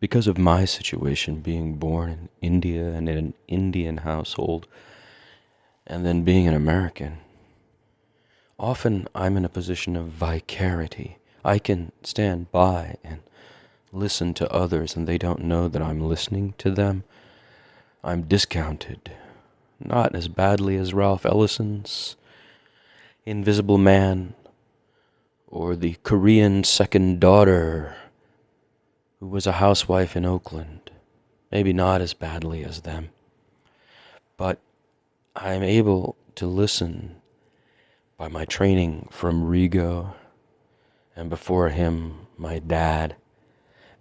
Because of my situation, being born in India and in an Indian household, and then being an American, often I'm in a position of vicarity. I can stand by and listen to others, and they don't know that I'm listening to them. I'm discounted. Not as badly as Ralph Ellison's Invisible Man, or the Korean second daughter who was a housewife in Oakland. Maybe not as badly as them. But I'm able to listen by my training from Rigo, and before him, my dad.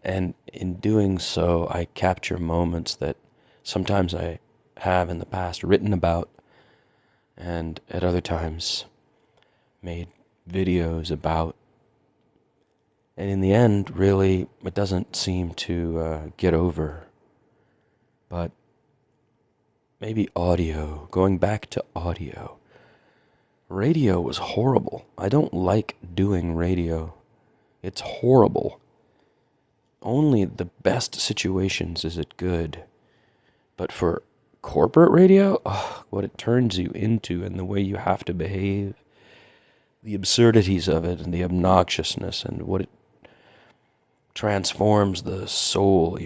And in doing so, I capture moments that sometimes I have in the past written about, and at other times made videos about. And in the end, really, it doesn't seem to get over. But maybe audio, going back to audio. Radio was horrible. I don't like doing radio. It's horrible. Only the best situations is it good. But for corporate radio, what it turns you into and the way you have to behave, the absurdities of it and the obnoxiousness and what it transforms the soul,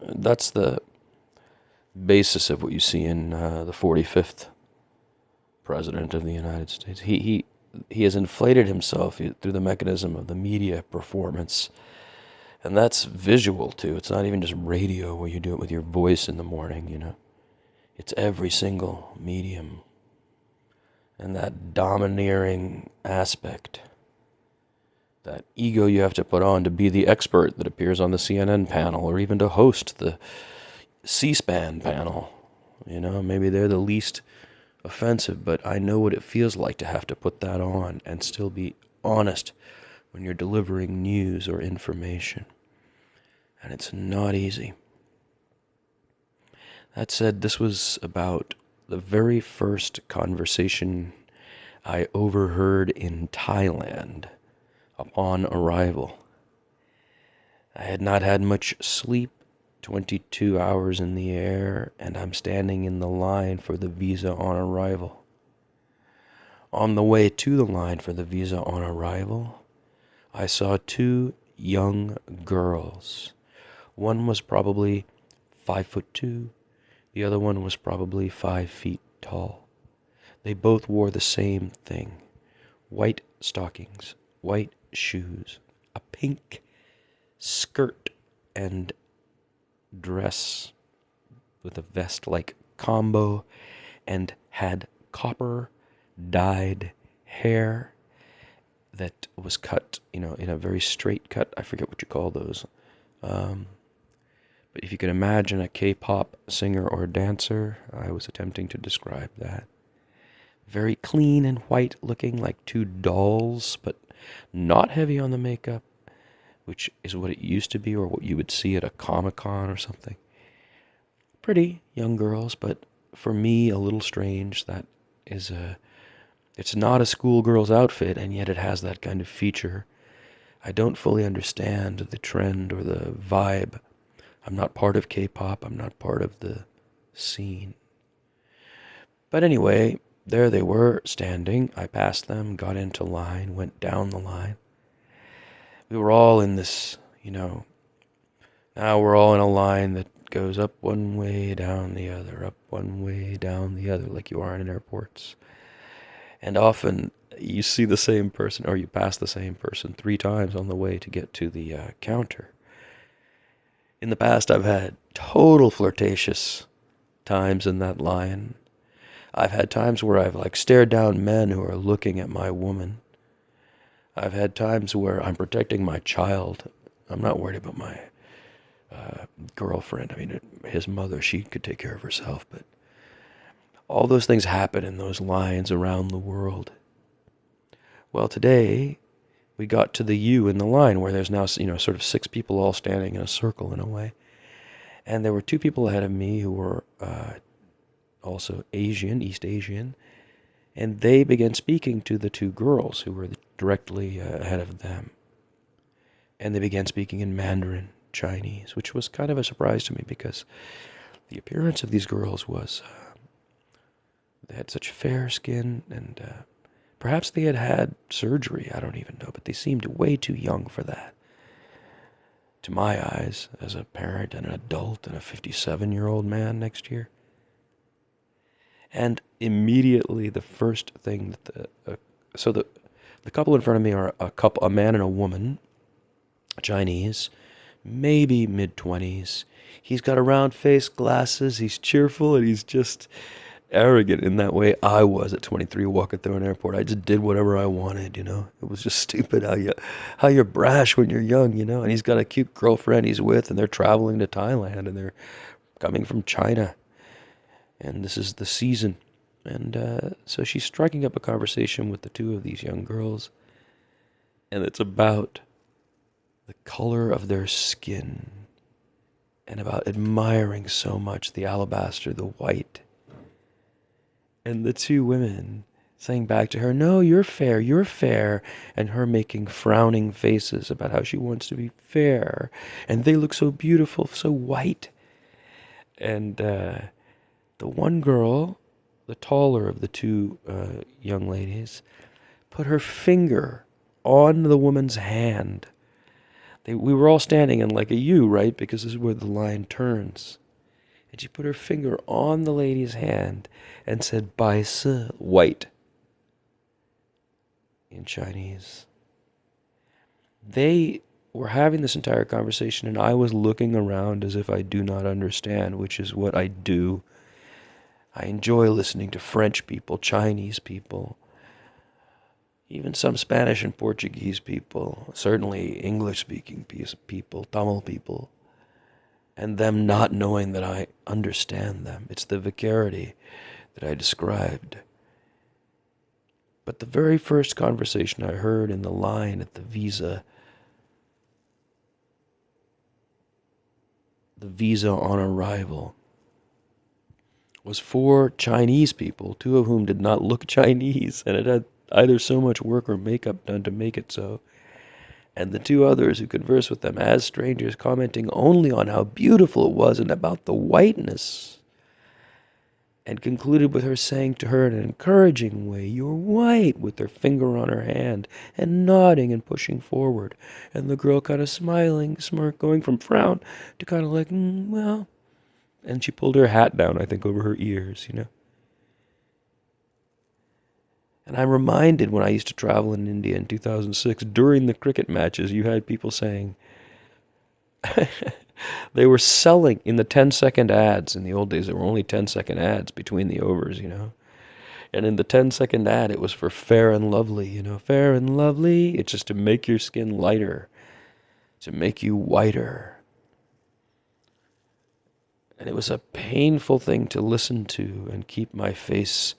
That's the basis of what you see in the 45th President of the United States. He has inflated himself through the mechanism of the media performance. And that's visual, too. It's not even just radio where you do it with your voice in the morning, It's every single medium. And that domineering aspect, that ego you have to put on to be the expert that appears on the CNN panel, or even to host the C-SPAN panel. Maybe they're the least offensive, but I know what it feels like to have to put that on and still be honest when you're delivering news or information. And it's not easy. That said, this was about the very first conversation I overheard in Thailand upon arrival. I had not had much sleep, 22 hours in the air, and I'm standing in the line for the visa on arrival. On the way to the line for the visa on arrival, I saw two young girls. One was probably 5'2", the other one was probably 5 feet tall. They both wore the same thing: white stockings, white shoes, a pink skirt and dress with a vest-like combo, and had copper dyed hair that was cut, in a very straight cut. I forget what you call those. But if you can imagine a K-pop singer or dancer, I was attempting to describe that. Very clean and white, looking like two dolls, but not heavy on the makeup, which is what it used to be, or what you would see at a Comic-Con or something. Pretty young girls, but for me, a little strange. That is it's not a schoolgirl's outfit, and yet it has that kind of feature. I don't fully understand the trend or the vibe. I'm not part of K-pop. I'm not part of the scene. But anyway, there they were, standing. I passed them, got into line, went down the line. We were all in this, now we're all in a line that goes up one way, down the other, up one way, down the other, like you are in airports. And often you see the same person, or you pass the same person 3 times on the way to get to the counter. In the past, I've had total flirtatious times in that line. I've had times where I've stared down men who are looking at my woman. I've had times where I'm protecting my child. I'm not worried about my girlfriend. I mean, his mother, she could take care of herself. But all those things happen in those lines around the world. Well, today, we got to the U in the line, where there's now, sort of 6 people all standing in a circle in a way. And there were 2 people ahead of me who were also Asian, East Asian, and they began speaking to the 2 girls who were directly ahead of them. And they began speaking in Mandarin Chinese, which was kind of a surprise to me because the appearance of these girls was, they had such fair skin, and perhaps they had had surgery, I don't even know, but they seemed way too young for that. To my eyes, as a parent and an adult and a 57-year-old man next year. And immediately the first thing that the couple in front of me are a man and a woman, Chinese, maybe mid-20s. He's got a round face, glasses, he's cheerful, and he's just arrogant in that way I was at 23 walking through an airport. I just did whatever I wanted, you know. It was just stupid how you're brash when you're young, you know. And he's got a cute girlfriend he's with, and they're traveling to Thailand, and they're coming from China. And this is the season. And so she's striking up a conversation with the two of these young girls. And it's about the color of their skin. And about admiring so much the alabaster, the white. And the two women saying back to her, no, you're fair. And her making frowning faces about how she wants to be fair. And they look so beautiful, so white. And the one girl, the taller of the two young ladies, put her finger on the woman's hand. We were all standing in like a U, right? Because this is where the line turns. And she put her finger on the lady's hand and said, Bai Si, white, in Chinese. They were having this entire conversation, and I was looking around as if I do not understand, which is what I do. I enjoy listening to French people, Chinese people, even some Spanish and Portuguese people, certainly English-speaking people, Tamil people, and them not knowing that I understand them. It's the vacarity that I described. But the very first conversation I heard in the line at the visa on arrival, was 4 Chinese people, 2 of whom did not look Chinese, and it had either so much work or makeup done to make it so. And the 2 others who conversed with them as strangers, commenting only on how beautiful it was and about the whiteness, and concluded with her saying to her in an encouraging way, you're white, with her finger on her hand, and nodding and pushing forward. And the girl kind of smiling, smirk, going from frown to kind of like, well... And she pulled her hat down, I think, over her ears, you know. And I'm reminded when I used to travel in India in 2006, during the cricket matches, you had people saying, they were selling in the 10-second ads. In the old days, there were only 10-second ads between the overs, you know. And in the 10-second ad, it was for Fair and Lovely, you know. Fair and Lovely, it's just to make your skin lighter, to make you whiter. And it was a painful thing to listen to and keep my face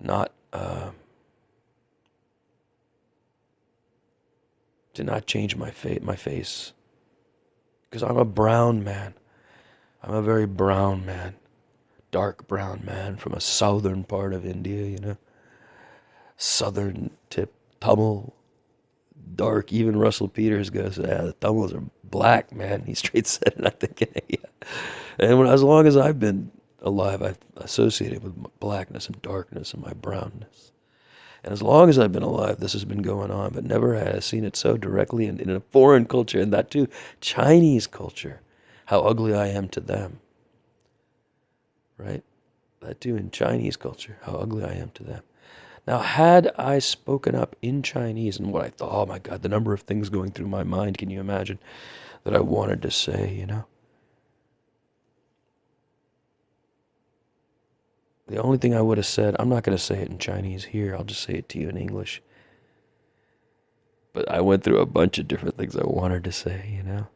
not, to not change my face. Because I'm a brown man. I'm a very brown man. Dark brown man from a southern part of India, you know. Southern tip, Tamil, dark. Even Russell Peters goes, the Tamils are black, man. He straight said it, I'm thinking, yeah. And as long as I've been alive, I've associated with blackness and darkness and my brownness. And as long as I've been alive, this has been going on, but never had I seen it so directly in a foreign culture, and that too, Chinese culture, how ugly I am to them. Right? That too, in Chinese culture, how ugly I am to them. Now, had I spoken up in Chinese, and what I thought, oh my God, the number of things going through my mind, can you imagine, that I wanted to say, you know? The only thing I would have said, I'm not going to say it in Chinese here, I'll just say it to you in English. But I went through a bunch of different things I wanted to say, you know?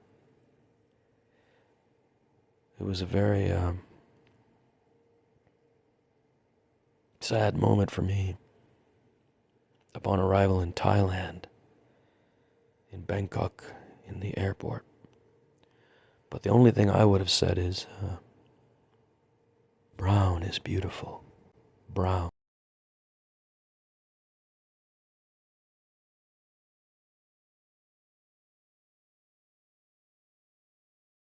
It was a very sad moment for me upon arrival in Thailand, in Bangkok, in the airport. But the only thing I would have said is, brown is beautiful. Brown.